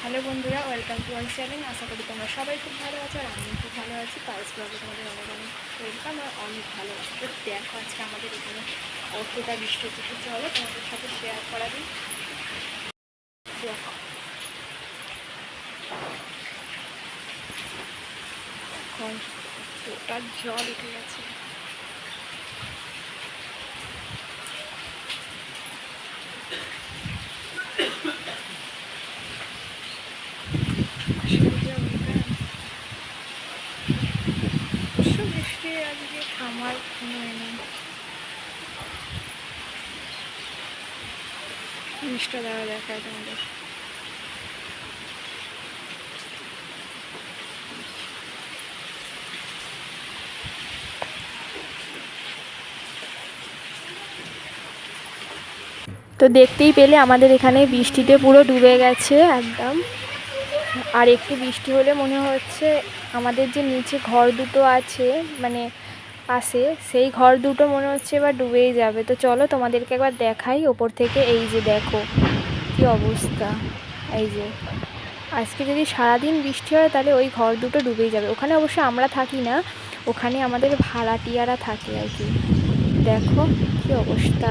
Hello বন্ধুরা, welcome to our channel. আশা করি তোমরা সবাই খুব ভালো আছো আর আমি খুব ভালো আছি। পারস ব্লগে তোমাদের অনেক অনেক ওয়েলকাম আর অনেক ভালোবাসা। তো দেখো আজকে আমাদের এখানে কতটা বৃষ্টি হচ্ছে, চলো তোমাদের সাথে শেয়ার করা দিই। দেখো এখন কতটা জল উঠে গেছে। বৃষ্টি আজকে থামার কোনো নেই। জিনিসটা দ্বারা দেখায় তোমাদের। তো দেখতেই পেলে আমাদের এখানে বৃষ্টিতে পুরো ডুবে গেছে একদম। আর একটু বৃষ্টি হলে মনে হচ্ছে আমাদের যে নিচে ঘর দুটো আছে মানে পাশে, সেই ঘর দুটো মনে হচ্ছে এবার ডুবেই যাবে। তো চলো তোমাদেরকে একবার দেখাই ওপর থেকে। এই যে দেখো কি অবস্থা। এই যে আজকে যদি সারাদিন বৃষ্টি হয় তাহলে ওই ঘর দুটো ডুবেই যাবে। ওখানে অবশ্য আমরা থাকি না, ওখানে আমাদের ভাড়াটিয়ারা থাকে আর কি। দেখো কি অবস্থা,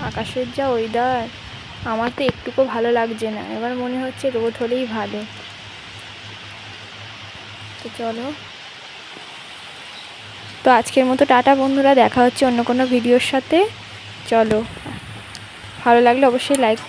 আকাশের যা ওয়েদার। আমার তো একটুকু ভালো লাগছে না, এবার মনে হচ্ছে রোদ হলেই ভালো। তো চলো, তো আজকের মতো টাটা বন্ধুরা, দেখা হচ্ছে অন্য কোনো ভিডিওর সাথে। চলো, ভালো লাগলে অবশ্যই লাইক